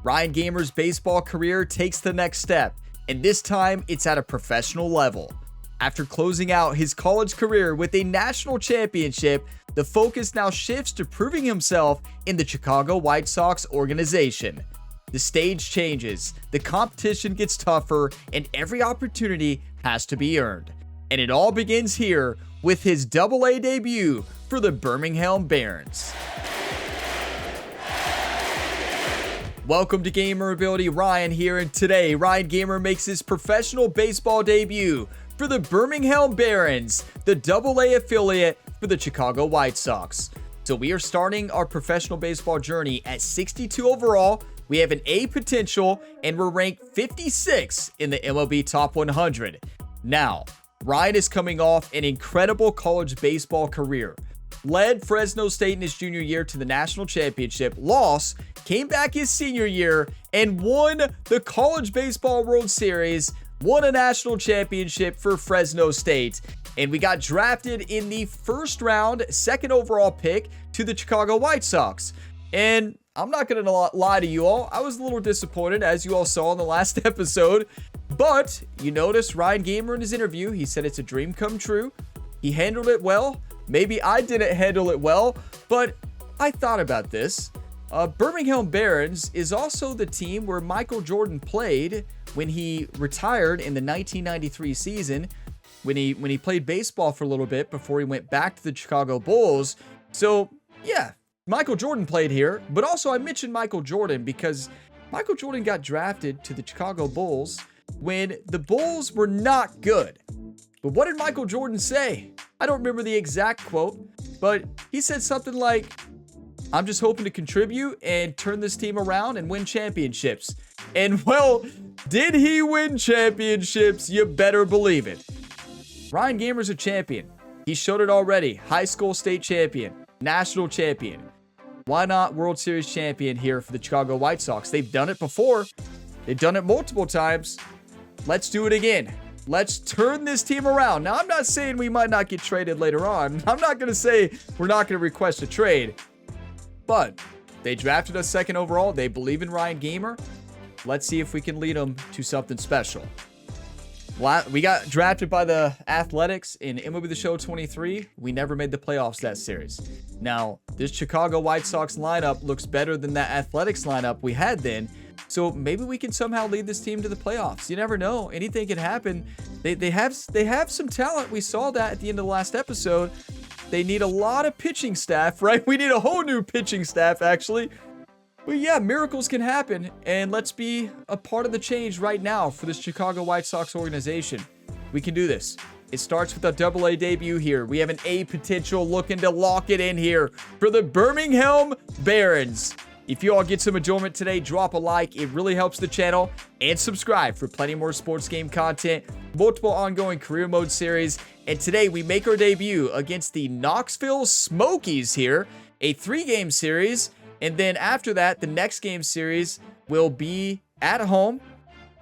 Ryan Gamer's baseball career takes the next step, and this time it's at a professional level. After closing out his college career with a national championship, the focus now shifts to proving himself in the Chicago White Sox organization. The stage changes, the competition gets tougher, and every opportunity has to be earned. And it all begins here with his Double-A debut for the Birmingham Barons. Welcome to Gamer Ability, Ryan here, and today Ryan Gamer makes his professional baseball debut for the Birmingham Barons, the Double-A affiliate for the Chicago White Sox. So we are starting our professional baseball journey at 62 overall. We have an A potential, and we're ranked 56 in the MLB Top 100. Now, Ryan is coming off an incredible college baseball career. Led Fresno State in his junior year to the national championship, lost, came back his senior year, and won the College Baseball World Series, won a national championship for Fresno State. And we got drafted in the first round, second overall pick to the Chicago White Sox. And I'm not going to lie to you all, I was a little disappointed, as you all saw in the last episode. But you notice Ryan Gamer in his interview, he said it's a dream come true. He handled it well. Maybe I didn't handle it well, but I thought about this. Birmingham Barons is also the team where Michael Jordan played when he retired in the 1993 season, when he played baseball for a little bit before he went back to the Chicago Bulls. So yeah, Michael Jordan played here, but also I mentioned Michael Jordan because Michael Jordan got drafted to the Chicago Bulls when the Bulls were not good. But what did Michael Jordan say? I don't remember the exact quote, but he said something like, "I'm just hoping to contribute and turn this team around and win championships." And well, did he win championships? You better believe it. Ryan Gamer's a champion. He showed it already. High school state champion, national champion. Why not World Series champion here for the Chicago White Sox? They've done it before. They've done it multiple times. Let's do it again. Let's turn this team around. Now, I'm not saying we might not get traded later on. I'm not going to say we're not going to request a trade. But they drafted us second overall. They believe in Ryan Gamer. Let's see if we can lead them to something special. We got drafted by the Athletics in MLB The Show 23. We never made the playoffs that series. Now, this Chicago White Sox lineup looks better than that Athletics lineup we had then. So maybe we can somehow lead this team to the playoffs. You never know. Anything can happen. They have some talent. We saw that at the end of the last episode. They need a lot of pitching staff, right? We need a whole new pitching staff, actually. But yeah, miracles can happen. And let's be a part of the change right now for this Chicago White Sox organization. We can do this. It starts with a Double-A debut here. We have an A potential looking to lock it in here for the Birmingham Barons. If you all get some enjoyment today, drop a like. It really helps the channel. And subscribe for plenty more sports game content, multiple ongoing career mode series. And today we make our debut against the Knoxville Smokies here, a 3-game series. And then after that, the next game series will be at home,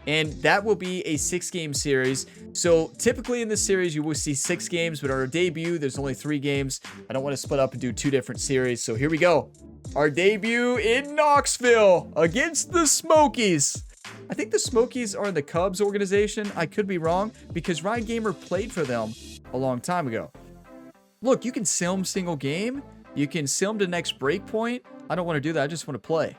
and that will be a 6-game series. So typically in this series, you will see 6 games, but our debut, there's only 3 games. I don't want to split up and do 2 different series. So here we go. Our debut in Knoxville against the Smokies. I think the Smokies are in the Cubs organization. I could be wrong because Ryan Gamer played for them a long time ago. Look, you can sell them single game. You can sell them to next break point. I don't want to do that. I just want to play.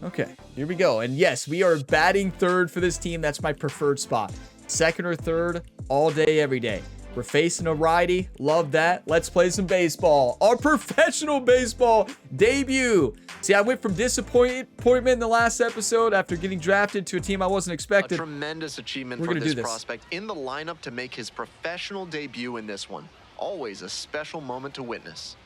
Okay, here we go. And yes, we are batting third for this team. That's my preferred spot. Second or third, all day, every day. We're facing a righty. Love that. Let's play some baseball. Our professional baseball debut. See, I went from disappointment in the last episode after getting drafted to a team I wasn't expecting. A tremendous achievement for this prospect in the lineup to make his professional debut in this one. Always a special moment to witness.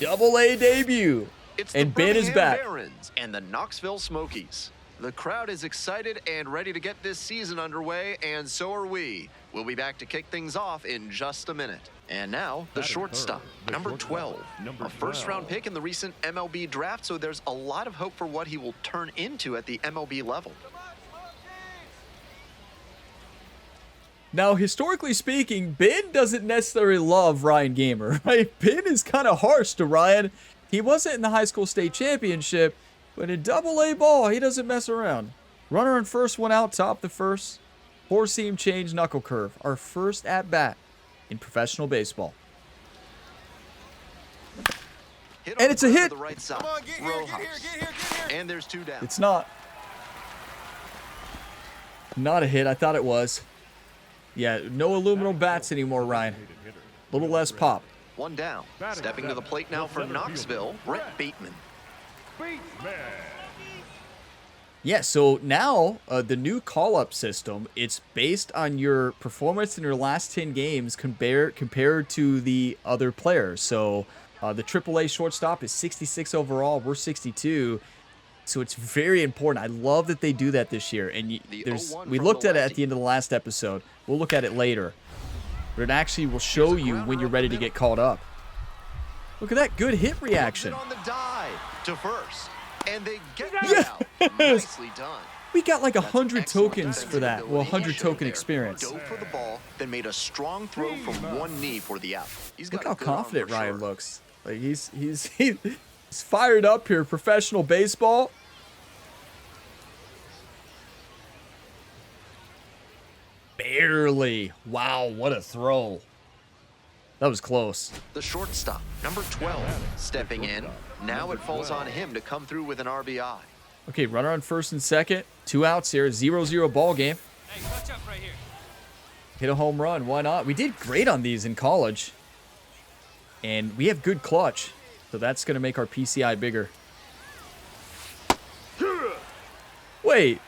Double-A debut. It's and the Ben is Birmingham back. Barons and the Knoxville Smokies. The crowd is excited and ready to get this season underway, and so are we. We'll be back to kick things off in just a minute. And now, the shortstop, number 12. A first-round pick in the recent MLB draft, so there's a lot of hope for what he will turn into at the MLB level. Now, historically speaking, Ben doesn't necessarily love Ryan Gamer, right? Ben is kind of harsh to Ryan. He wasn't in the high school state championship, but in double-A ball, he doesn't mess around. Runner on first, one out, top the first. Four-seam change knuckle curve. Our first at-bat in professional baseball. And it's a hit. The right side. Row hops. And there's 2 down. It's not. Not a hit. I thought it was. Yeah, no aluminum bats anymore, Ryan. A little less pop. 1 down. Stepping to the plate now for Knoxville, Brett Bateman. Yeah, so now the new call-up system, it's based on your performance in your last 10 games compared to the other players. So the AAA shortstop is 66 overall. We're 62. So it's very important. I love that they do that this year. And we looked at it at the end of the last episode. We'll look at it later. But it actually will show you when you're ready to get called up. Look at that good hit reaction. On the dive to first. And they get it out. Nicely done. We got like 100 tokens for that. Well, 100 token experience. Dove for the ball, then made a strong throw from one knee for the out. Look how confident Ryan looks. Like he's fired up here. Professional baseball. Barely. Wow, what a throw. That was close. The shortstop, number 12, stepping in. Now it falls on him to come through with an RBI. Okay, runner on first and second. 2 outs here. 0-0 ball game. Hey, touch up right here. Hit a home run. Why not? We did great on these in college. And we have good clutch. So that's going to make our PCI bigger. Wait.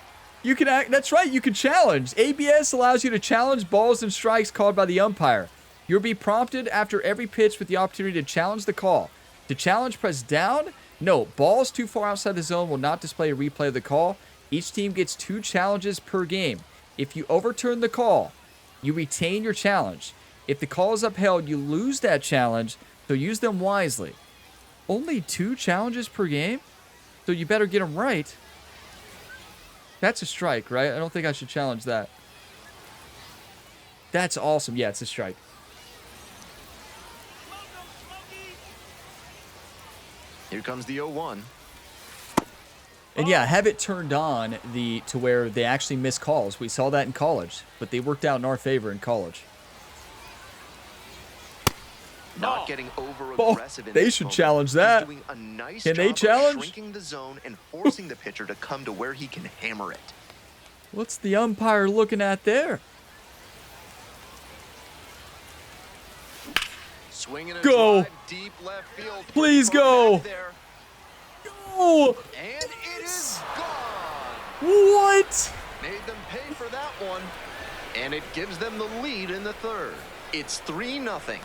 You can act. That's right. You can challenge. ABS allows you to challenge balls and strikes called by the umpire. You'll be prompted after every pitch with the opportunity to challenge the call. To challenge, press down. No, balls too far outside the zone will not display a replay of the call. Each team gets 2 challenges per game. If you overturn the call, you retain your challenge. If the call is upheld, you lose that challenge, so use them wisely. Only 2 challenges per game? So you better get them right. That's a strike, right? I don't think I should challenge that. That's awesome. Yeah, it's a strike. Here comes the 0-1. And yeah, have it turned on to where they actually miss calls. We saw that in college, but they worked out in our favor in college. Not getting over-aggressive. They should challenge that. Doing a nice Can they job challenge? of shrinking the zone and forcing the pitcher to come to where he can hammer it. What's the umpire looking at there? Swinging a Go. drive deep left field. Please go. Go. And it is gone. What? Made them pay for that one. And it gives them the lead in the third. It's 3-0.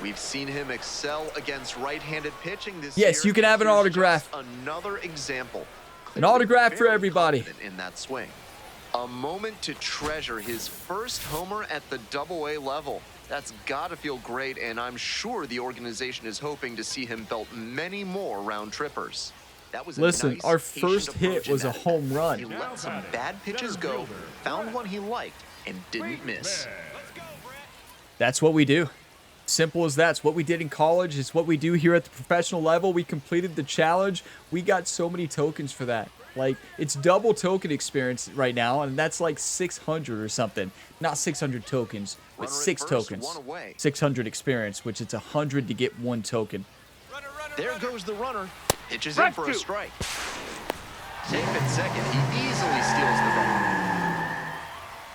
We've seen him excel against right-handed pitching this year. Yes, you can have an Here's autograph. just another example. An autograph for Very everybody. confident in that swing. A moment to treasure his first homer at the Double-A level. That's got to feel great, and I'm sure the organization is hoping to see him belt many more round trippers. That was a Listen, nice, our patient first hit approach in was a that home He run. let some bad pitches go, found one he liked, and didn't miss. That's what we do. Simple as that. It's what we did in college. It's what we do here at the professional level. We completed the challenge. We got so many tokens for that. Like, it's double token experience right now, and that's like 600 or something. Not 600 tokens, but 6 tokens. 600 experience, which it's 100 to get 1 token. There goes the runner. Pitches in for a strike. Safe at second. He easily steals the run.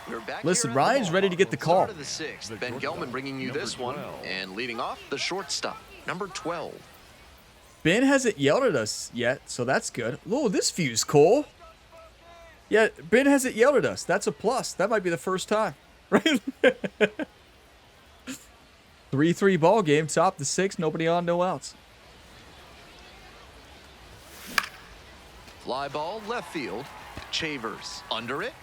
We're back. Listen, here in Ryan's the ready to get the call. Start of the 6th. Ben Gelman bringing you this one. And leading off, the shortstop, number 12. Ben hasn't yelled at us yet, so that's good. Oh, this view's cool. Yeah, Ben hasn't yelled at us. That's a plus. That might be the first time. Right? 3-3 ball game. Top the 6. Nobody on, no outs. Fly ball, left field. Chavers under it.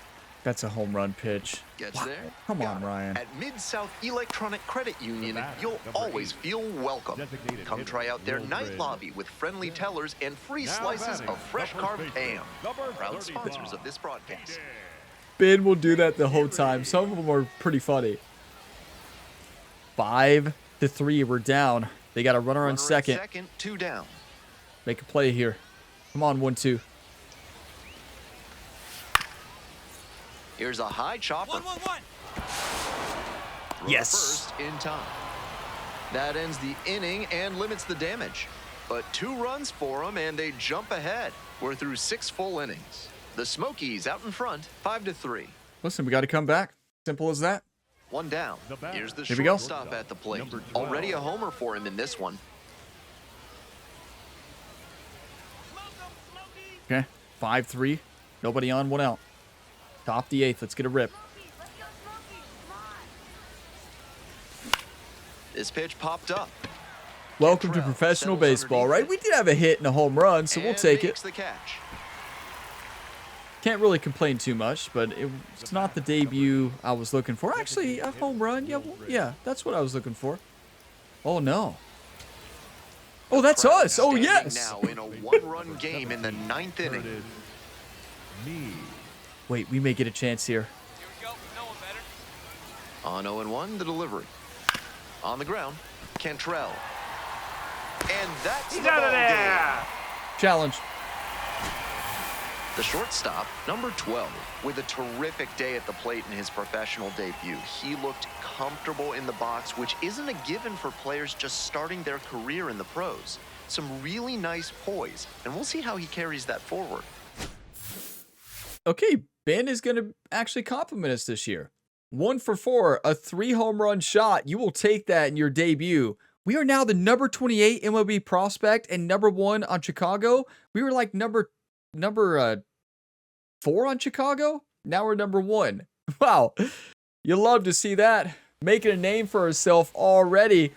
That's a home run pitch. Gets Wow. there. Come Got on, it. Ryan. At Mid-South Electronic Credit Union, you'll always feel welcome. Come try out their night lobby with friendly tellers and free slices of fresh carved ham. Proud sponsors of this broadcast. Ben will do that the whole time. Some of them are pretty funny. 5-3, we're down. They got a runner on second. 2 down. Make a play here. Come on, 1-2. Here's a high chopper. 1-1-1. Yes. First in time. That ends the inning and limits the damage. But 2 runs for them, and they jump ahead. We're through 6 full innings. The Smokies out in front, 5-3. Listen, we got to come back. Simple as that. 1 down. Here's the Here we go. shortstop at the plate. Already a homer for him in this one. Okay, 5-3. Nobody on, 1 out. Top the 8th. Let's get a rip. This pitch popped up. Welcome to professional baseball, right? We did have a hit and a home run, so we'll take it. The catch. Can't really complain too much, but it's not the debut I was looking for. Actually, a home run. Yeah, well, yeah, that's what I was looking for. Oh, no. Oh, that's us. Oh, yes. Now in a 1-run game in the 9th inning. Wait, we may get a chance here. Here we go. No one better. On 0-1, the delivery. On the ground, Cantrell. And that's the out ball of there. game. Challenge. The shortstop, number 12, with a terrific day at the plate in his professional debut. He looked comfortable in the box, which isn't a given for players just starting their career in the pros. Some really nice poise, and we'll see how he carries that forward. Okay, Ben is going to actually compliment us this year. 1 for 4, a 3 home run shot. You will take that in your debut. We are now the number 28 MLB prospect and number 1 on Chicago. We were like number 4 on Chicago. Now we're number 1. Wow. You love to see that. Making a name for ourselves already.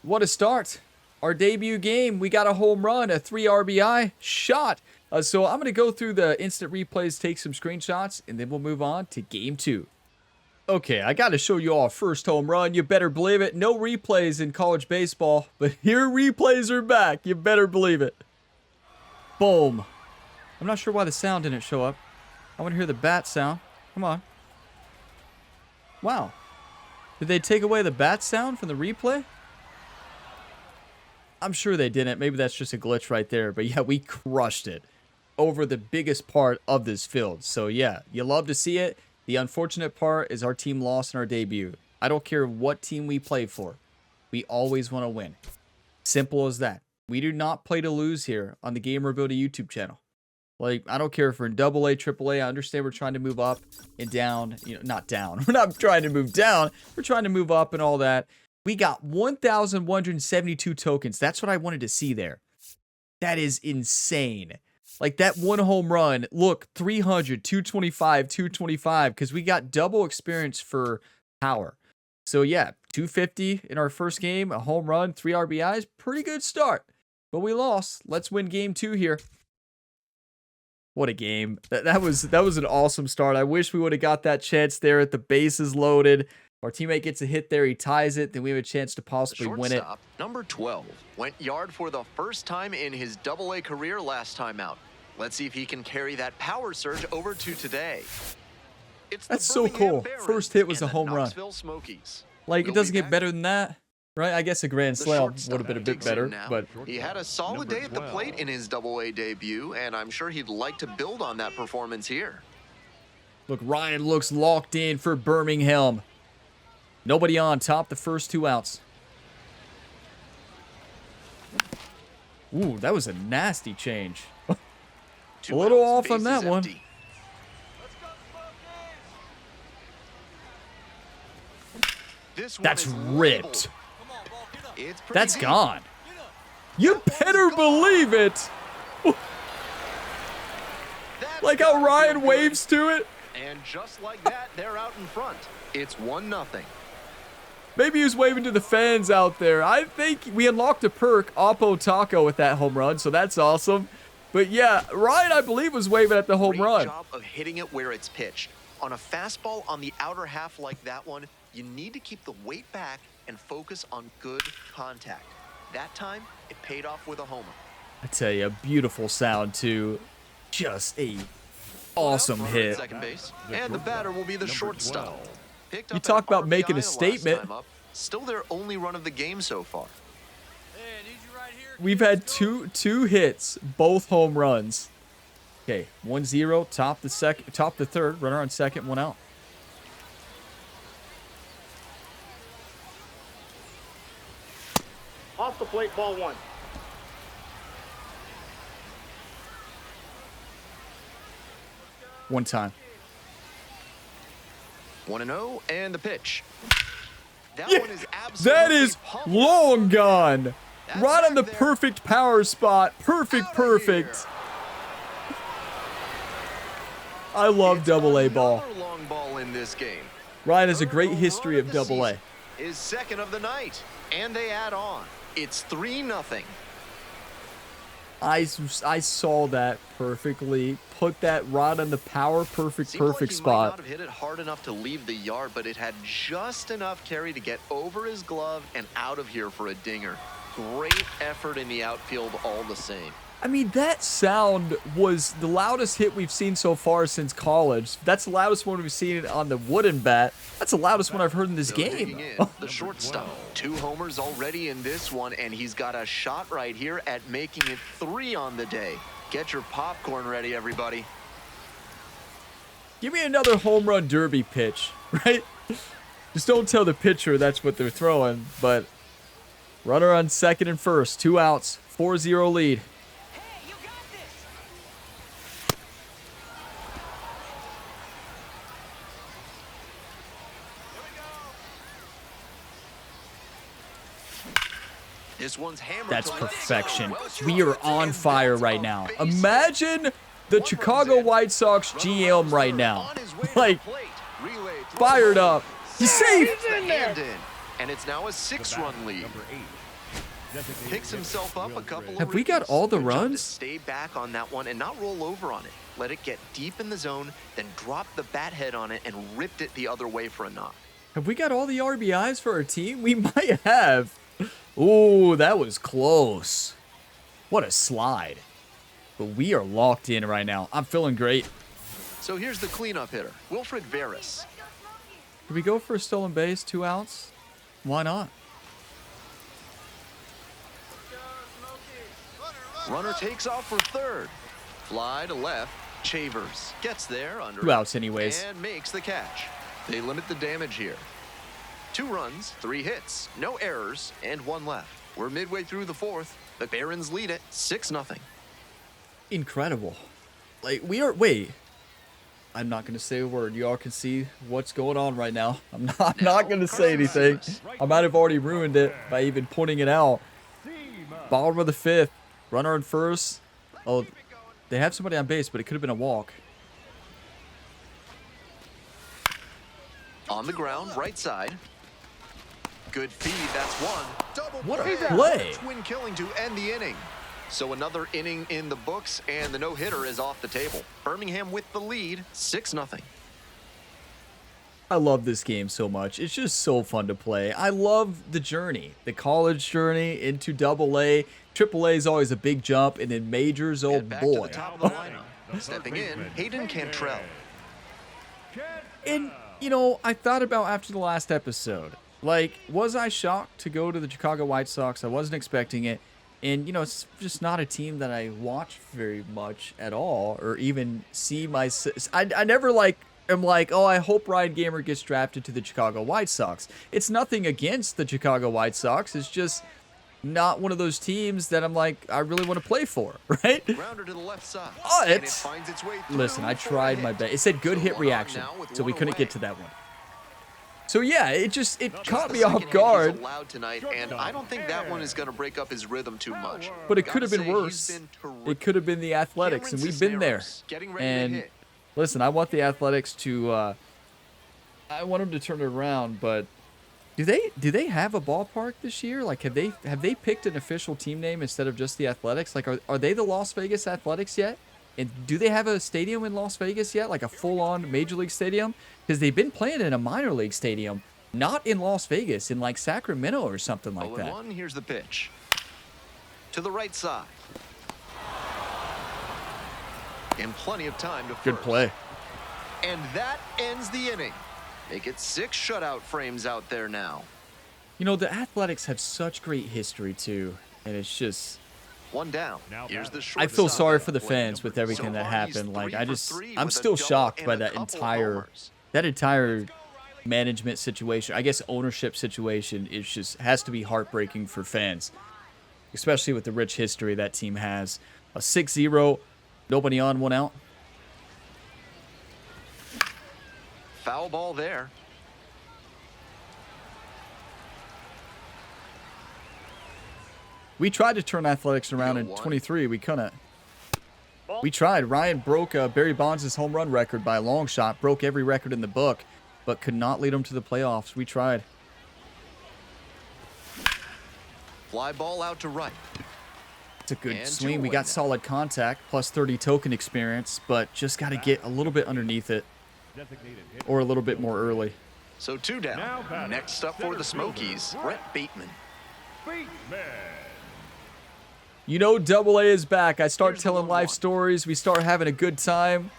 What a start. Our debut game, we got a home run, a 3 RBI shot. So I'm going to go through the instant replays, take some screenshots, and then we'll move on to game 2. Okay, I got to show you all our first home run. You better believe it. No replays in college baseball, but here replays are back. You better believe it. Boom. I'm not sure why the sound didn't show up. I want to hear the bat sound. Come on. Wow. Did they take away the bat sound from the replay? I'm sure they didn't. Maybe that's just a glitch right there. But yeah, we crushed it over the biggest part of this field. So yeah, you love to see it. The unfortunate part is our team lost in our debut. I don't care what team we play for. We always want to win. Simple as that. We do not play to lose here on the Gamer Ability YouTube channel. Like, I don't care if we're in AA, AAA. I understand we're trying to move up and down. You know, not down. We're not trying to move down. We're trying to move up and all that. We got 1,172 tokens. That's what I wanted to see there. That is insane. Like that 1 home run. Look, 300, 225, 225. Because we got double experience for power. So yeah, 250 in our first game. A home run, 3 RBIs. Pretty good start. But we lost. Let's win game 2 here. What a game. That was an awesome start. I wish we would have got that chance there at the bases loaded. Our teammate gets a hit there. He ties it. Then we have a chance to possibly win it. Number 12 went yard for the first time in his AA career last time out. Let's see if he can carry that power surge over to today. That's so cool. First hit was a home run. Like, it doesn't get better than that. Right, I guess a grand slam would have been a bit better, but he had a solid day at the plate in his AA debut, and I'm sure he'd like to build on that performance here. Look, Ryan looks locked in for Birmingham. Nobody on top, the first 2 outs. Ooh, that was a nasty change. A little off on that one. That's ripped. That's gone. You better believe it. Like how Ryan waves to it. And just like that, they're out in front. It's 1-0. Maybe he was waving to the fans out there. I think we unlocked a perk, Oppo Taco, with that home run, so that's awesome. But yeah, Ryan, I believe, was waving at the home run. Great job of hitting it where it's pitched. On a fastball on the outer half like that one, you need to keep the weight back and focus on good contact. That time, it paid off with a homer. I tell you, beautiful sound too. Just a awesome hit. Second base, and the batter will be the shortstop. You talk about making a statement. Still their only run of the game so far. We've had two hits, both home runs. Okay, 1-0, top the third, runner on second, one out. Off the plate, ball one. One time. 1-0, and the pitch. That Yeah, one is absolutely that is pummeled. long gone. That's Right on the back there. perfect power spot. Out of Perfect. here. I love It's double-A ball. another long ball in this game. Ryan has a great Third history home of run the double-A. season is second of the night, and they add on. It's 3-0. I saw that perfectly. Put that right on the power perfect Seemed like he might spot. not have hit it hard enough to leave the yard, but it had just enough carry to get over his glove and out of here for a dinger. Great effort in the outfield all the same. I mean, that sound was the loudest hit we've seen so far since college. That's the loudest one we've seen on the wooden bat. That's the loudest one I've heard in this So game. digging in, the shortstop. 2 homers already in this one, and he's got a shot right here at making it 3 on the day. Get your popcorn ready, everybody. Give me another home run derby pitch, right? Just don't tell the pitcher that's what they're throwing, but runner on second and first, 2 outs, 4-0 lead. This one's hammered. That's to left perfection. side. We are on fire right now. Imagine the Chicago White Sox GM right now. Like, fired up. He's safe. And it's now a 6-run lead. Picks himself up a couple Have of we got reviews. all the Good job to runs? stay back on that one and not roll over on it. Let it get deep in the zone, then drop the bat head on it and ripped it the other way for a knock. Have we got all the RBIs for our team? We might have. Ooh, that was close. What a slide. But we are locked in right now. I'm feeling great. So here's the cleanup hitter, Wilfred Veras. Did we go for a stolen base, 2 outs? Why not? Runner takes off for third. Fly to left. Chavers gets there under 2 outs anyways. and makes the catch. They limit the damage here. 2 runs, 3 hits, no errors, and 1 left. We're midway through the 4th. The Barons lead it 6-0. Incredible. Like, we are... Wait. I'm not going to say a word. You all can see what's going on right now. I'm not going to say anything. I might have already ruined it by even pointing it out. Bottom of the 5th. Runner on first. Oh, they have somebody on base, but it could have been a walk. On the ground, right side. Good feed, that's 1. What a play. Twin killing to end the inning. So another inning in the books, and the no-hitter is off the table. Birmingham with the lead, 6-0. I love this game so much. It's just so fun to play. I love the journey, the college journey into Double-A. Triple-A is always a big jump, and then majors, oh Get back to boy. the top of the lineup. Stepping in, Hayden Cantrell. And, you know, I thought about after the last episode, like, was I shocked to go to the Chicago White Sox? I wasn't expecting it. And, you know, it's just not a team that I watch very much at all, or even see my... I never, like, am like, oh, I hope Ryan Gamer gets drafted to the Chicago White Sox. It's nothing against the Chicago White Sox. It's just not one of those teams that I'm like, I really want to play for, right? Grounder to the left side. But, And it finds its way through listen, I for a tried my hit. best. It said good So hit one out reaction, now with so we one couldn't away. get to that one. So yeah, it caught The me off second hit guard, he's allowed tonight, and I don't think that one is going to break up his rhythm too much. but it could Gotta have been say, he's worse. been terrific. It could have been the Athletics, and Cameron we've been there. Cisneros getting ready to And hit. listen, I want the Athletics to, I want them to turn it around, but do they have a ballpark this year? Like, have they picked an official team name instead of just the Athletics? Like, are they the Las Vegas Athletics yet? And do they have a stadium in Las Vegas yet? Like a full-on Major League stadium? Because they've been playing in a minor league stadium, not in Las Vegas, in like Sacramento or something like that. 0-1, here's the pitch. To the right side. And plenty of time to Good first. play. And that ends the inning. Make it 6 shutout frames out there now. You know, the Athletics have such great history too, and it's just... One down. Here's the I feel shortstop. sorry for the fans with everything that happened. Like, I'm still shocked by that entire management situation. I guess ownership situation is just has to be heartbreaking for fans, especially with the rich history that team has. A 6-0, nobody on, one out. Foul ball there. We tried to turn Athletics around in 23. We couldn't. We tried. Ryan broke Barry Bonds' home run record by a long shot. Broke every record in the book, but could not lead them to the playoffs. We tried. Fly ball out to right. It's a good swing. We got solid contact, plus 30 token experience, but just got to get a little bit underneath it or a little bit more early. So 2 down. Next up for the Smokies, Brett Bateman. You know, Double A is back. I start telling life stories. We start having a good time.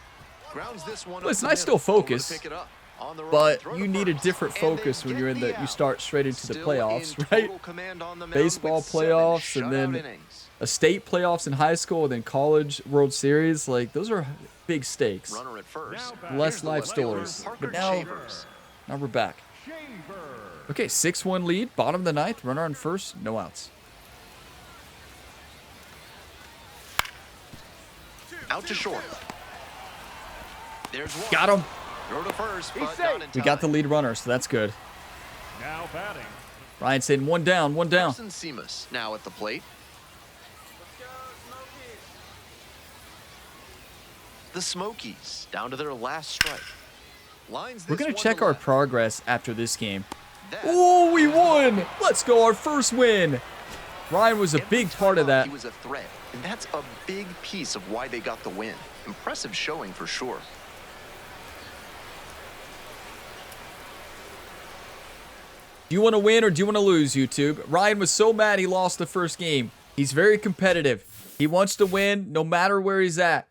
Listen, I still focus, but you need a different focus when you're in the. You start straight into the playoffs, right? Baseball playoffs, and then a state playoffs in high school, and then college World Series. Like, those are big stakes. Less life stories. But now we're back. Okay, 6-1 lead, bottom of the ninth. Runner on first, no outs. Out to short. There's one. Got him. Throw to first, but not in time. We got the lead runner, so that's good. Now batting. Ryan saying one down, one down. Seamus now at the plate. The Smokies down to their last strike. We're going to check our progress after this game. Oh, we won. Let's go. Our first win. Ryan was a big part of that. He was a threat, and that's a big piece of why they got the win. Impressive showing for sure. Do you want to win or do you want to lose, YouTube? Ryan was so mad he lost the first game. He's very competitive. He wants to win no matter where he's at.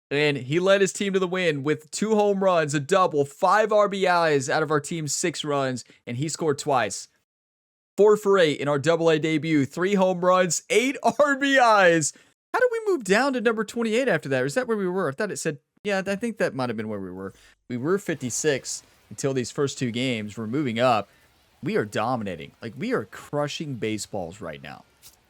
And he led his team to the win with 2 home runs, a double, 5 RBIs out of our team's 6 runs, and he scored twice. 4 for 8 in our Double-A debut, 3 home runs, 8 RBIs. How did we move down to number 28 after that? Or is that where we were? I thought it said, yeah, I think that might have been where we were. We were 56 until these first 2 games. We're moving up. We are dominating. Like, we are crushing baseballs right now.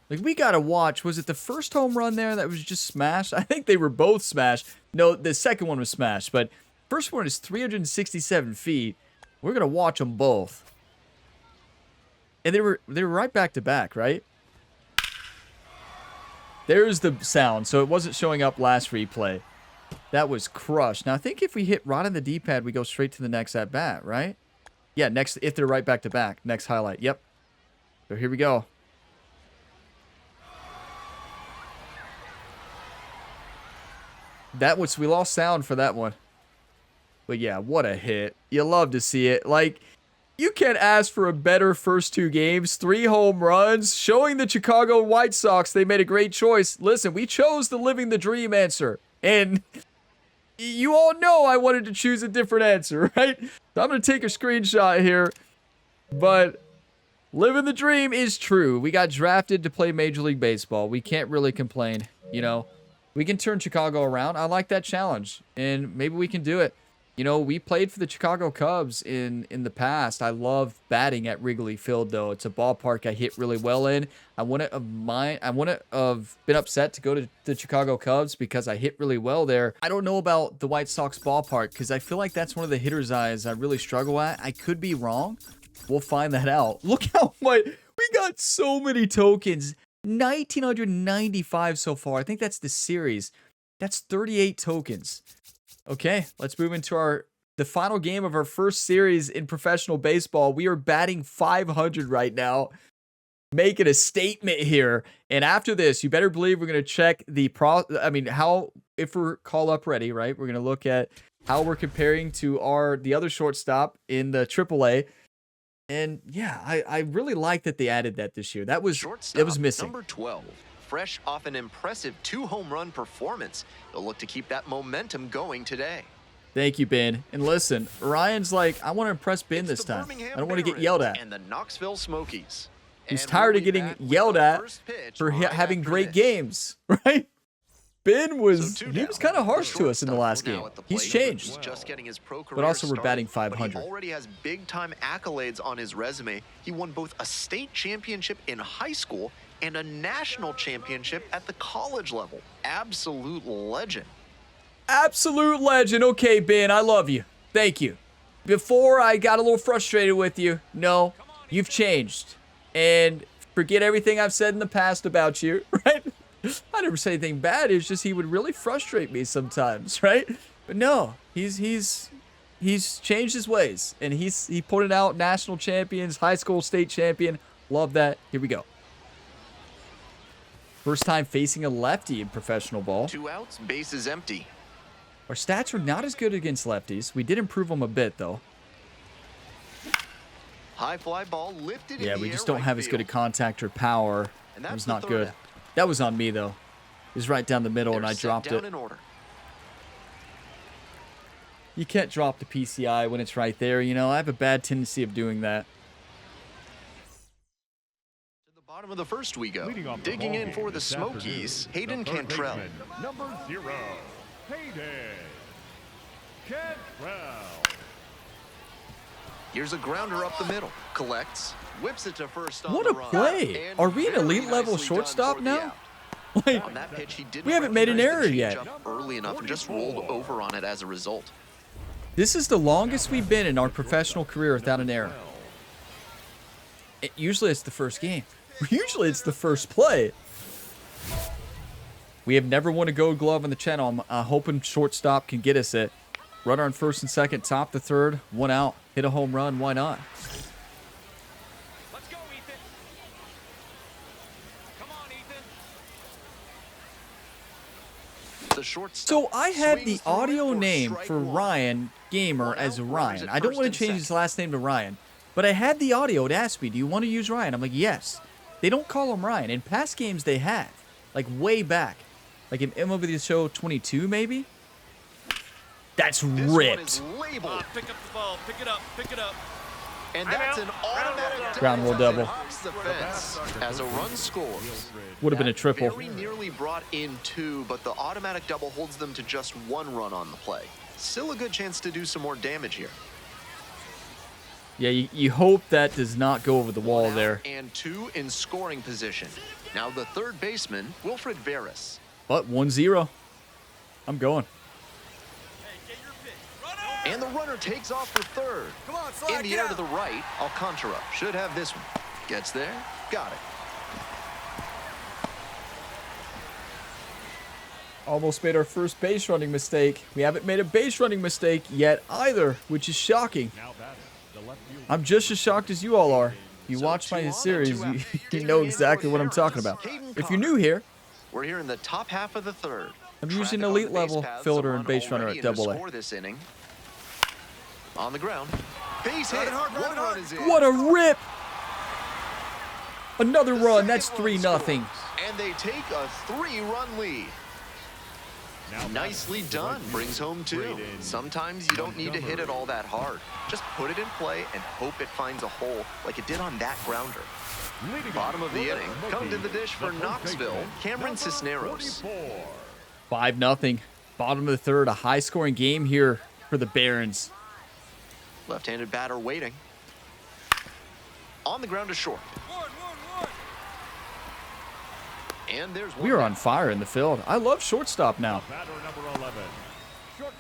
Like, we got to watch. Was it the first home run there that was just smashed? I think they were both smashed. No, the second one was smashed. But first one is 367 feet. We're going to watch them both. And they were right back to back, right? There's the sound. So it wasn't showing up last replay. That was crushed. Now, I think if we hit right on the D-pad, we go straight to the next at-bat, right? Yeah, next, if they're right back to back. Next highlight. Yep. So here we go. That was, we lost sound for that one. But yeah, what a hit. You love to see it. Like, you can't ask for a better first 2 games. 3 home runs, showing the Chicago White Sox they made a great choice. Listen, we chose the living the dream answer. And you all know I wanted to choose a different answer, right? So I'm going to take a screenshot here. But living the dream is true. We got drafted to play Major League Baseball. We can't really complain, you know. We can turn Chicago around. I like that challenge, and maybe we can do it. You know, we played for the Chicago Cubs in the past. I love batting at Wrigley Field, though. It's a ballpark I hit really well in. I wouldn't have been upset to go to the Chicago Cubs because I hit really well there. I don't know about the White Sox ballpark because I feel like that's one of the hitter's eyes I really struggle at. I could be wrong. We'll find that out. Look how much we got. So many tokens. 1,995 so far. I think that's the series. That's 38 tokens. Okay, let's move into the final game of our first series in professional baseball. We are batting 500 right now, making a statement here. And after this, you better believe we're going to check if we're call up ready, right? We're going to look at how we're comparing to the other shortstop in the AAA. And yeah, I really like that they added that this year. That was missing. Number 12, fresh off an impressive 2 home run performance. They'll look to keep that momentum going today. Thank you, Ben. And listen, Ryan's like, I want to impress Ben this time. I don't want to get yelled at. And the Knoxville Smokies. He's tired of getting yelled at for having great games, right? Ben was, he was kind of harsh to us in the last game. He's changed. But also we're batting 500. He already has big-time accolades on his resume. He won both a state championship in high school and a national championship at the college level. Absolute legend. Absolute legend. Okay, Ben, I love you. Thank you. Before I got a little frustrated with you, no, you've changed. And forget everything I've said in the past about you, right? I never say anything bad. It's just he would really frustrate me sometimes, right? But no, he's changed his ways. And he pointed out national champions, high school state champion. Love that. Here we go. First time facing a lefty in professional ball. 2 outs, base is empty. Our stats are not as good against lefties. We did improve them a bit, though. High fly ball lifted. Yeah, we just don't have as good a contact or power. That was not good. That was on me, though. It was right down the middle, and I dropped it. You can't drop the PCI when it's right there. You know, I have a bad tendency of doing that. To the bottom of the first we go. Digging in for the Smokies, Hayden Cantrell. Number 0, Hayden Cantrell. Here's a grounder up the middle. Collects. Whips it to first on what the a run. play. Are we an elite level shortstop now? Like, on that pitch, he didn't we haven't made an error yet. Early enough and just rolled over on it as a result. This is the longest we've been in our professional career without an error. Usually it's the first game. Usually it's the first play. We have never won a gold glove on the channel. I'm hoping shortstop can get us it. Runner on first and second, top the third, 1 out. Hit a home run, why not? Let's go, Ethan. Come on, Ethan. The shortstop. So I had the audio name for Ryan Gamer as Ryan. I don't want to change his last name to Ryan. But I had the audio. It asked me, do you want to use Ryan? I'm like, yes. They don't call him Ryan. In past games, they have. Like, way back. Like in MLB The Show 22, maybe? That's ripped. Pick up the ball. Pick it up. Pick it up. And that's an automatic ground rule double. The fence as a run scores. Would have been a triple. Very nearly brought in 2, but the automatic double holds them to just 1 run on the play. Still a good chance to do some more damage here. Yeah, you hope that does not go over the wall there. And 2 in scoring position. Now the third baseman, Wilfred Veras. But 1-0. I'm going. And the runner takes off for third. Come on, in the air to the right, Alcantara should have this one. Gets there, got it. Almost made our first base running mistake. We haven't made a base running mistake yet either, which is shocking. I'm just as shocked as you all are. You watch my series, you know exactly what I'm talking about. If you're new here, we're here in the top half of the third. I'm using elite level fielder and base runner at AA. On the ground. Base hit. One run is in. What a rip! Another run. That's 3-0. And they take a 3-run lead. Nicely done. Brings home 2. Sometimes you don't need to hit it all that hard. Just put it in play and hope it finds a hole like it did on that grounder. Bottom of the inning. Coming to the dish for Knoxville, Cameron Cisneros. 5-0. Bottom of the third. A high-scoring game here for the Barons. Left-handed batter waiting. On the ground to short. And there's one. We are on fire in the field. I love shortstop now.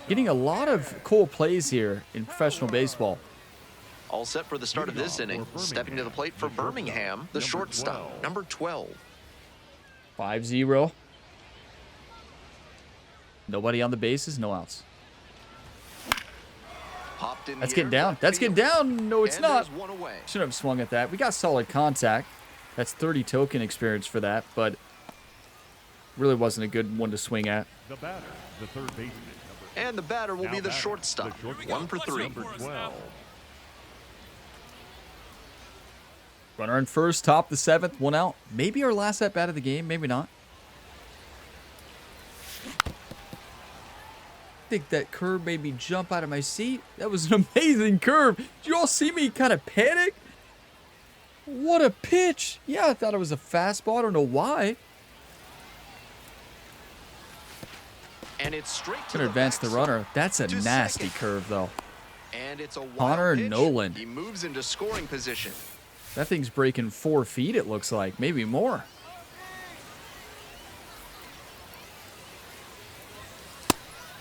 Getting a lot of cool plays here in professional baseball. All set for the start of this inning. Stepping to the plate for Birmingham, the shortstop, number 12. 5-0. Nobody on the bases, no outs. That's getting down. That's getting down. No, it's not. Shouldn't have swung at that. We got solid contact. That's 30 token experience for that, but really wasn't a good one to swing at. The batter, the third baseman. And the batter will be the shortstop. 1 for 3. Runner in first, top the 7th, 1 out. Maybe our last at bat of the game, maybe not. think that curve made me jump out of my seat. That was an amazing curve. Did you all see me kind of panic? What a pitch. Yeah, I thought it was a fastball. I don't know why. And it's straight to Gonna advance the runner. That's a nasty curve, though. And it's a wild Connor pitch. Nolan. He moves into scoring position. That thing's breaking 4 feet, it looks like. Maybe more.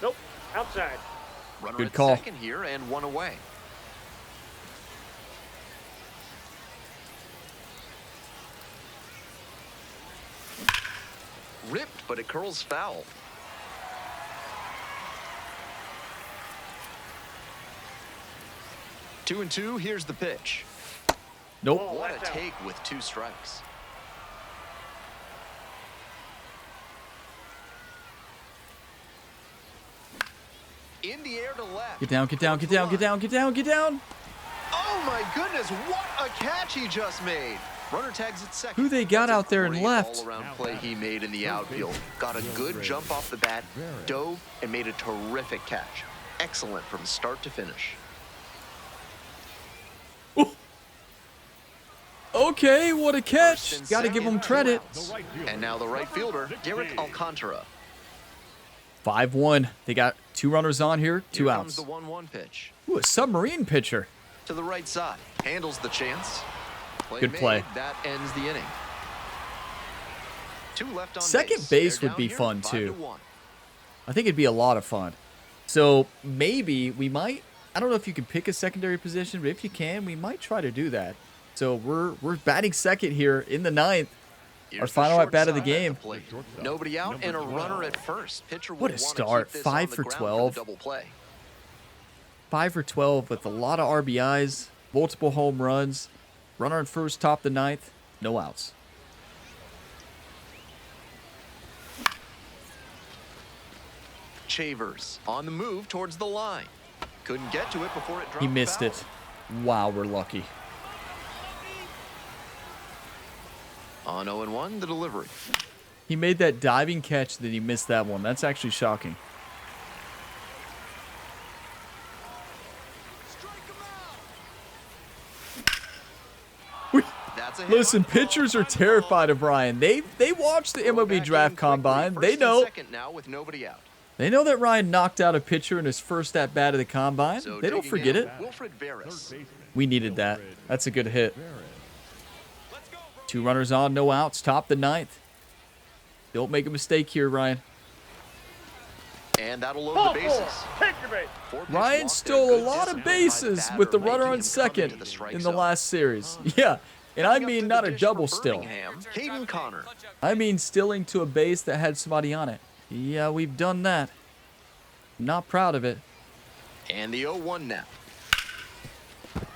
Nope, outside. Runner Good at call. second here and 1 away. Ripped, but it curls foul. Two and two, here's the pitch. Nope. What a take with 2 strikes. In the air to left. Get down, get down, get down, get down, get down, get down. Oh my goodness, what a catch he just made. Runner tags at second. Who they got That's a out there and great left? all-around play he made in the outfield. Got a good jump off the bat, dove, and made a terrific catch. Excellent from start to finish. Okay, what a catch. First and Got to give him second, credit. 2 outs. And now the right fielder, Derek Alcantara. 5-1. They got 2 runners on here, 2 Here outs. comes the 1-1 pitch. Ooh, a submarine pitcher. To the right side. Handles the chance. Good play. Made. That ends the inning. 2 left on Second base. base They're would down be here, fun, 5 too. to 1. I think it'd be a lot of fun. So maybe we might, I don't know if you can pick a secondary position, but if you can, we might try to do that. So we're batting second here in the 9th. Here's Our the final short at bat of the side at game. plate. Nobody out and a runner at first. Pitcher will What a wanna start. keep this 5 on the for ground 12. the double play. 5 for 12 with a lot of RBIs, multiple home runs. Runner in first, top the 9th, no outs. Chavers on the move towards the line. Couldn't get to it before it dropped. He missed foul. it. Wow, we're lucky. On 0-1, the delivery. He made that diving catch, that he missed that one. That's actually shocking. That's a hit. Listen, pitchers are terrified of Ryan. They watch the Throw MLB back Draft in quickly. Combine. First They and know. second now with nobody out. They know that Ryan knocked out a pitcher in his first at bat of the combine. So They don't digging forget in, it. Wilfred Veras. We needed that. That's a good hit. 2 runners on, no outs. Top the 9th. Don't make a mistake here, Ryan. And that'll load the bases. Take your bait. Ryan stole a lot of bases with the runner on second in the last series. Yeah, and I mean not a double still. Hayden Connor. I mean stealing to a base that had somebody on it. Yeah, we've done that. Not proud of it. And the 0-1 now.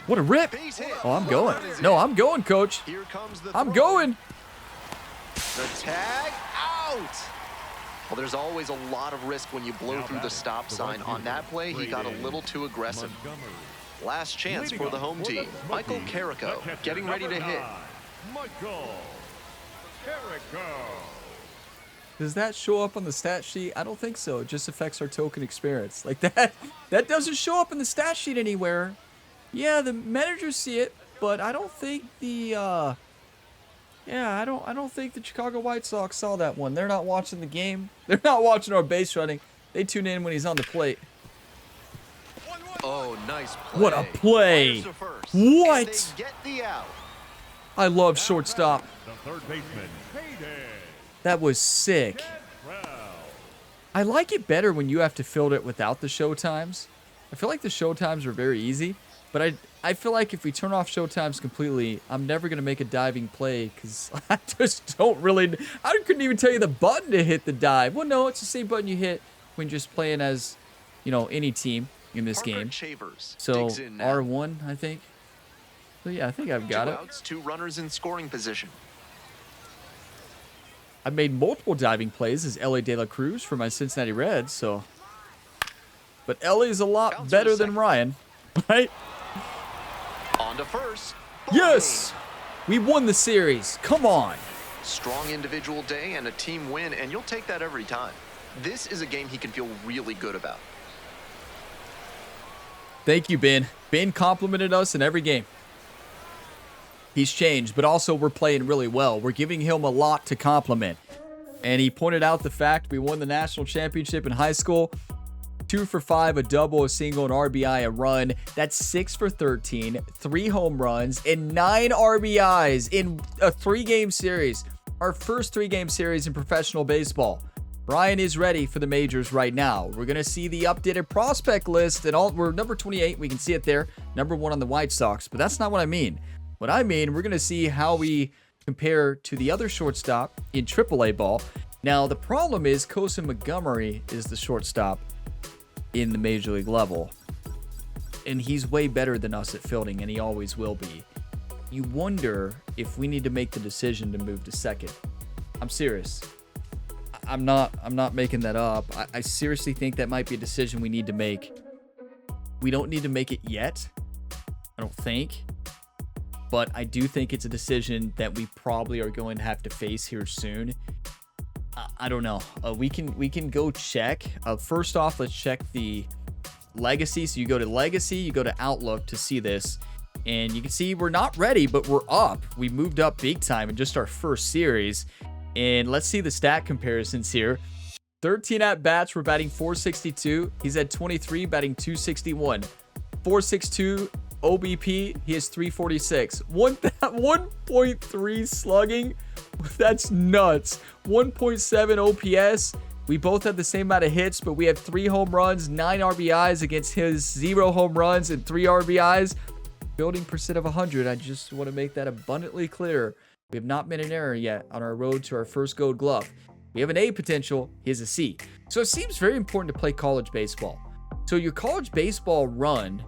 What a rip. Base hit. Oh, I'm going. No, I'm going, coach. Here comes the I'm throw. going. The tag out. Well, there's always a lot of risk when you blow through the stop sign. On that play, he got a little too aggressive. Last chance for the home team. Michael Carrico getting ready to hit. Michael Carrico. Does that show up on the stat sheet? I don't think so. It just affects our token experience. Like that doesn't show up in the stat sheet anywhere. Yeah, the managers see it, but I don't think the I don't think the Chicago White Sox saw that one. They're not watching the game. They're not watching our base running. They tune in when he's on the plate. Oh, nice play. What a play. Fires to first. What? And they get the out. I love shortstop. The third baseman, Hayden. That was sick. Proud. I like it better when you have to field it without the show times. I feel like the show times are very easy, but I feel like if we turn off show times completely, I'm never going to make a diving play because I just don't really... I couldn't even tell you the button to hit the dive. Well, no, it's the same button you hit when just playing as, any team in this Parker game. Chavers So, digs in now. R1, I think. So, yeah, I think I've got 2 it. outs, 2 runners in scoring position. I've made multiple diving plays as Ellie De La Cruz for my Cincinnati Reds, so... But Ellie's a lot Bounce better to than second. Ryan, right? On to first. Yes! We won the series. Come on. Strong individual day and a team win, and you'll take that every time. This is a game he can feel really good about. Thank you, Ben. Ben complimented us in every game. He's changed, but also we're playing really well. We're giving him a lot to compliment. And he pointed out the fact we won the national championship in high school. 2 for 5, a double, a single, an RBI, a run. That's 6 for 13, 3 home runs, and 9 RBIs in a 3-game series. Our first 3-game series in professional baseball. Ryan is ready for the majors right now. We're going to see the updated prospect list. And we're number 28. We can see it there. Number 1 on the White Sox. But that's not what I mean. What I mean, we're going to see how we compare to the other shortstop in AAA ball. Now, the problem is Kosa Montgomery is the shortstop in the major league level. And he's way better than us at fielding, and he always will be. You wonder if we need to make the decision to move to second. I'm serious. I'm not making that up. I seriously think that might be a decision we need to make. We don't need to make it yet, I don't think. But I do think it's a decision that we probably are going to have to face here soon. I don't know. We can go check. First off, let's check the legacy. So you go to legacy, you go to Outlook to see this. And you can see we're not ready, but we're up. We moved up big time in just our first series. And let's see the stat comparisons here. 13 at-bats, we're batting .462. He's at 23, batting .261. .462 OBP, he has .346. 1.3 slugging, that's nuts. 1.7 OPS. We both have the same amount of hits, but we have 3 home runs, 9 RBIs against his 0 home runs and 3 RBIs. Fielding percent of 100. I just want to make that abundantly clear. We have not made an error yet on our road to our first Gold Glove. We have an A potential. He has a C. So it seems very important to play college baseball. So your college baseball run,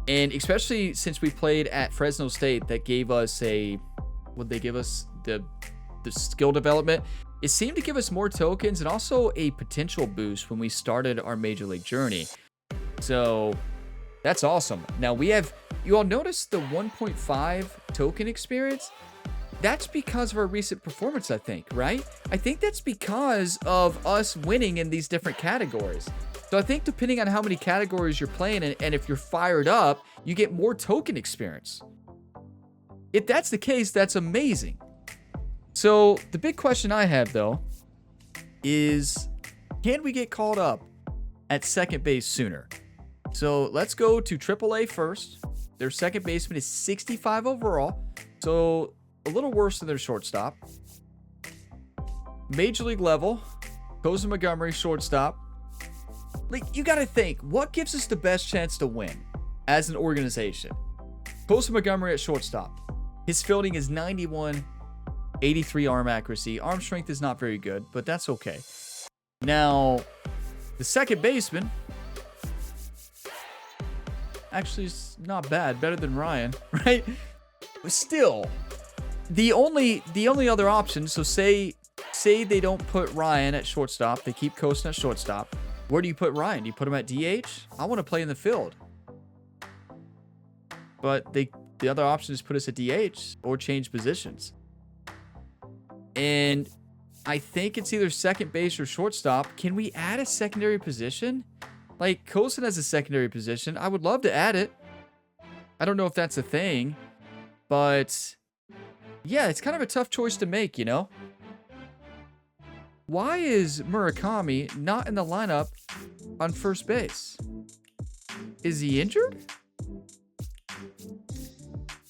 and especially since we played at Fresno State, that gave us the skill development. It seemed to give us more tokens and also a potential boost when we started our major league journey. So that's awesome. Now you all notice the 1.5 token experience? That's because of our recent performance, I think, right? I think that's because of us winning in these different categories. So I think depending on how many categories you're playing and if you're fired up, you get more token experience. If that's the case, that's amazing. So the big question I have, though, is can we get called up at second base sooner? So let's go to AAA first. Their second baseman is 65 overall. So a little worse than their shortstop. Major league level, Kosa Montgomery, shortstop. Like, you got to think, what gives us the best chance to win as an organization? Kosa Montgomery at shortstop. His fielding is 91, 83 arm accuracy. Arm strength is not very good, but that's okay. Now, the second baseman actually is not bad, better than Ryan, right? But still, the only other option, so say they don't put Ryan at shortstop, they keep Kosa at shortstop. Where do you put Ryan? Do you put him at DH? I want to play in the field. But the other option is put us at DH or change positions. And I think it's either second base or shortstop. Can we add a secondary position? Like, Kosa has a secondary position. I would love to add it. I don't know if that's a thing. But yeah, it's kind of a tough choice to make, you know? Why is Murakami not in the lineup on first base? Is he injured?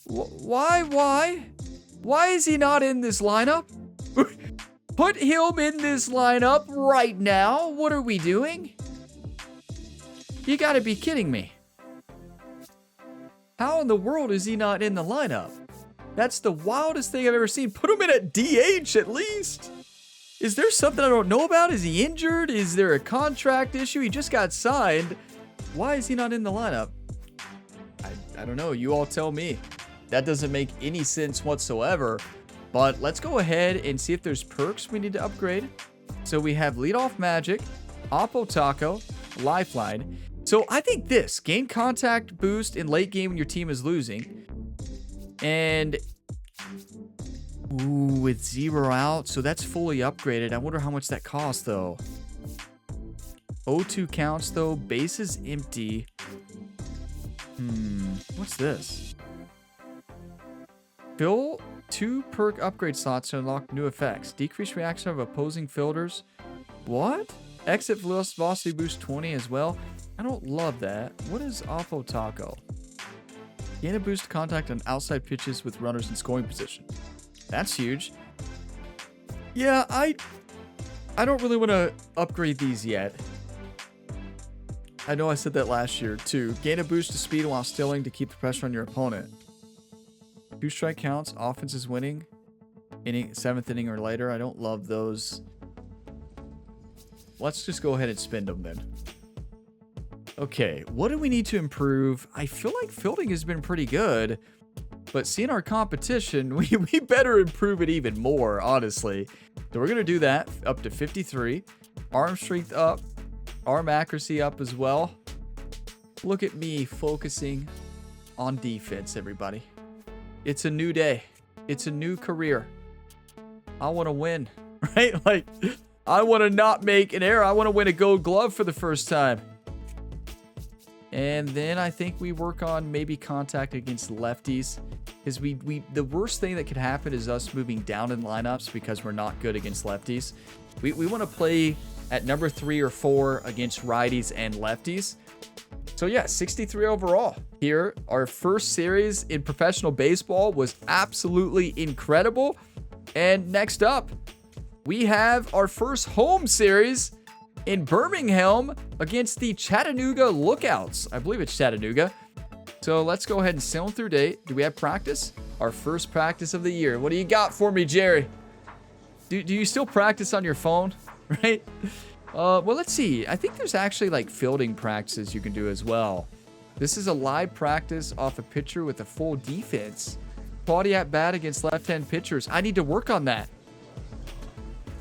Why is he not in this lineup? Put him in this lineup right now. What are we doing? You gotta be kidding me. How in the world is he not in the lineup? That's the wildest thing I've ever seen. Put him in at DH at least. Is there something I don't know about? Is he injured? Is there a contract issue? He just got signed. Why is he not in the lineup? I don't know. You all tell me. That doesn't make any sense whatsoever. But let's go ahead and see if there's perks we need to upgrade. So we have Leadoff Magic, Oppo Taco, Lifeline. So I think this, gain contact boost in late game when your team is losing. And, ooh, with 0 out, so that's fully upgraded. I wonder how much that costs, though. 0-2 counts, though. Base is empty. What's this? Fill 2 perk upgrade slots to unlock new effects. Decrease reaction of opposing fielders. What? Exit velocity boost 20 as well. I don't love that. What is Awful Taco? Gain a boost to contact on outside pitches with runners in scoring position. That's huge. Yeah, I don't really want to upgrade these yet. I know I said that last year too. Gain a boost to speed while stilling to keep the pressure on your opponent. 2 strike counts. Offense is winning. 7th inning or later. I don't love those. Let's just go ahead and spend them then. Okay, what do we need to improve? I feel like fielding has been pretty good, but seeing our competition, we better improve it even more, honestly. So we're going to do that up to 53. Arm strength up. Arm accuracy up as well. Look at me focusing on defense, everybody. It's a new day. It's a new career. I want to win, right? Like, I want to not make an error. I want to win a gold glove for the first time. And then I think we work on maybe contact against lefties. Because the worst thing that could happen is us moving down in lineups because we're not good against lefties. We want to play at number 3 or 4 against righties and lefties. So yeah, 63 overall. Here, our first series in professional baseball was absolutely incredible. And next up, we have our first home series in Birmingham against the Chattanooga Lookouts. I believe it's Chattanooga. So let's go ahead and sail through date. Do we have practice? Our first practice of the year. What do you got for me, Jerry? Do you still practice on your phone? Right? Well, let's see. I think there's actually like fielding practices you can do as well. This is a live practice off a pitcher with a full defense. Quality at bat against left-hand pitchers. I need to work on that.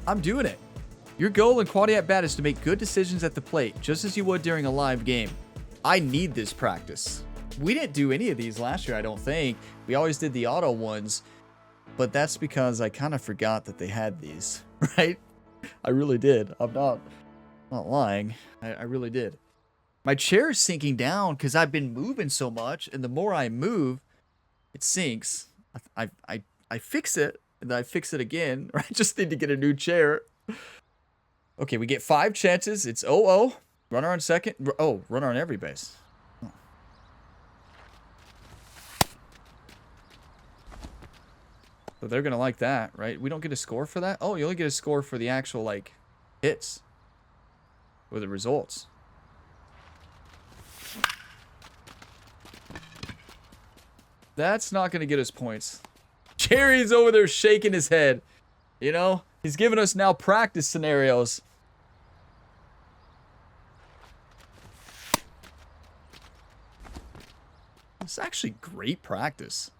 I'm doing it. Your goal in quality at bat is to make good decisions at the plate, just as you would during a live game. I need this practice. We didn't do any of these last year, I don't think. We always did the auto ones, but that's because I kind of forgot that they had these, right? I really did. I'm not lying. I really did. My chair is sinking down because I've been moving so much, and the more I move, it sinks. I fix it, and then I fix it again. I just need to get a new chair. Okay, we get 5 chances. It's 0-0. Runner on second. Oh, runner on every base. Oh. So they're going to like that, right? We don't get a score for that? Oh, you only get a score for the actual, like, hits. Or the results. That's not going to get us points. Jerry's over there shaking his head. You know? He's giving us now practice scenarios. It's actually great practice.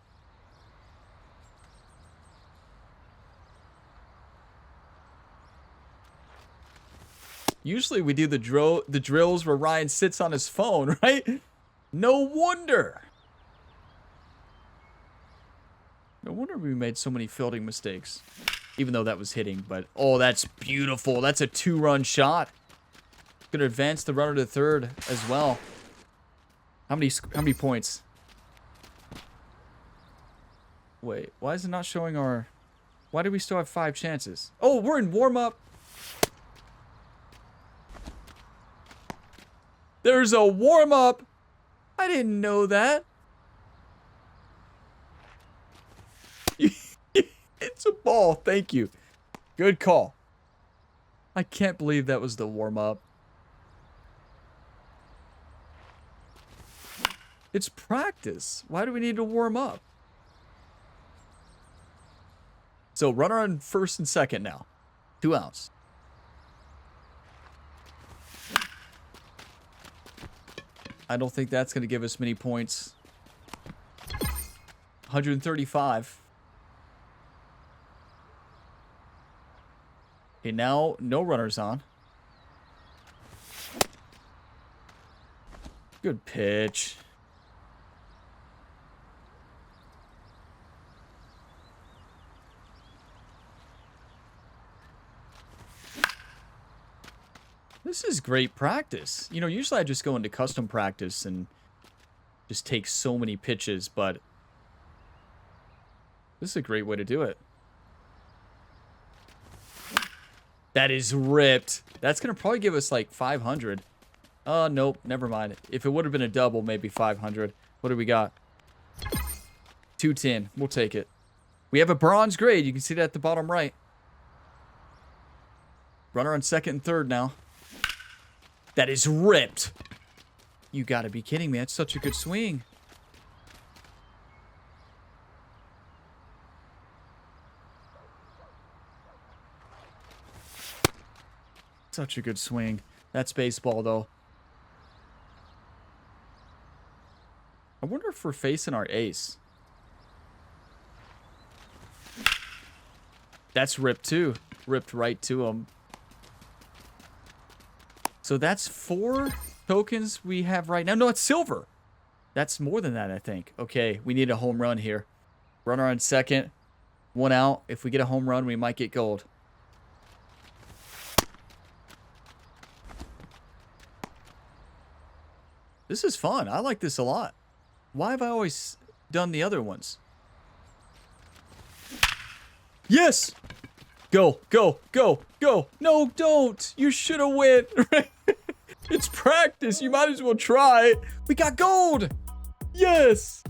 Usually we do the drills where Ryan sits on his phone, right? No wonder. No wonder we made so many fielding mistakes. Even though that was hitting, but oh, that's beautiful. That's a 2-run shot. Gonna advance the runner to third as well. How many points? Wait, why is it not showing our... Why do we still have 5 chances? Oh, we're in warm-up. There's a warm-up. I didn't know that. It's a ball. Thank you. Good call. I can't believe that was the warm-up. It's practice. Why do we need to warm up? So runner on first and second now. 2 outs. I don't think that's going to give us many points. 135. Okay, now no runners on. Good pitch. This is great practice. You know, usually I just go into custom practice and just takes so many pitches, but this is a great way to do it. That is ripped. That's going to probably give us like 500. Nope, never mind. If it would have been a double, maybe 500. What do we got? 210. We'll take it. We have a bronze grade. You can see that at the bottom right. Runner on second and third now. That is ripped. You got to be kidding me. That's such a good swing. Such a good swing. That's baseball, though. I wonder if we're facing our ace. That's ripped, too. Ripped right to him. So that's 4 tokens we have right now. No, it's silver. That's more than that, I think. Okay, we need a home run here. Runner on second. 1 out. If we get a home run, we might get gold. This is fun. I like this a lot. Why have I always done the other ones? Yes! Go, go, go, go. No, don't. You should have went. It's practice. You might as well try. We got gold. Yes.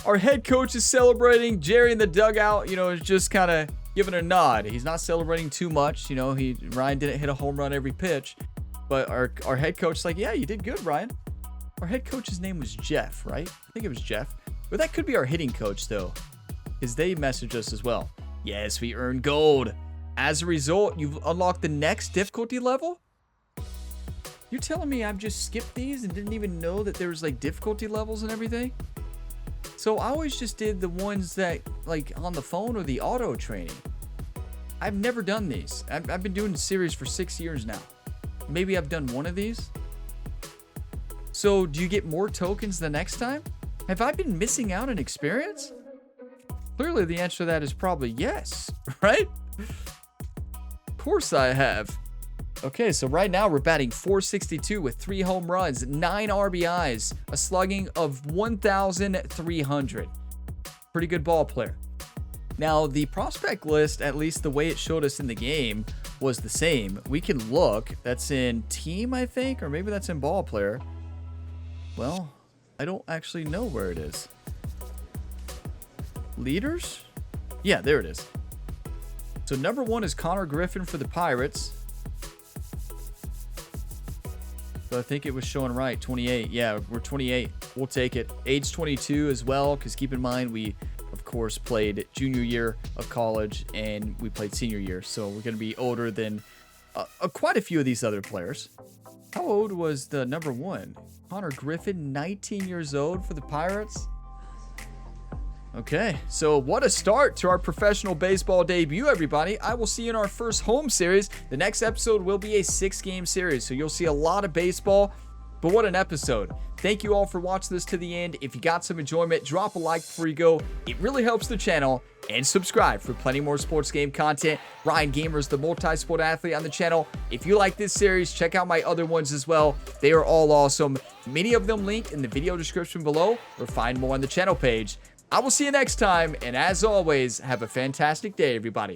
Our head coach is celebrating. Jerry in the dugout, is just kind of giving a nod. He's not celebrating too much. Ryan didn't hit a home run every pitch. But our head coach's like, yeah, you did good, Ryan. Our head coach's name was Jeff, right? I think it was Jeff. But that could be our hitting coach, though, because they messaged us as well. Yes, we earned gold. As a result, you've unlocked the next difficulty level? You're telling me I've just skipped these and didn't even know that there was, like, difficulty levels and everything? So I always just did the ones that, like, on the phone or the auto training. I've never done these. I've been doing the series for 6 years now. Maybe I've done one of these. So, do you get more tokens the next time? Have I been missing out on experience? Clearly, the answer to that is probably yes, right? Of course I have. Okay, so right now we're batting .462 with 3 home runs, 9 RBIs, a slugging of 1,300. Pretty good ball player. Now, the prospect list, at least the way it showed us in the game, was the same. We can look. That's in team, I think, or maybe that's in ball player. Well, I don't actually know where it is. Leaders? Yeah, there it is. So number 1 is Connor Griffin for the Pirates. So I think it was showing right, 28. Yeah, we're 28. We'll take it. Age 22 as well, because keep in mind we, of course, played junior year of college and we played senior year. So we're going to be older than quite a few of these other players. How old was the number 1? Connor Griffin, 19 years old for the Pirates. Okay, so what a start to our professional baseball debut, everybody. I will see you in our first home series. The next episode will be a 6-game series, so you'll see a lot of baseball. But what an episode. Thank you all for watching this to the end. If you got some enjoyment, drop a like before you go. It really helps the channel. And subscribe for plenty more sports game content. Ryan Gamer is the multi-sport athlete on the channel. If you like this series, check out my other ones as well. They are all awesome. Many of them linked in the video description below, or find more on the channel page. I will see you next time, and as always, have a fantastic day, everybody.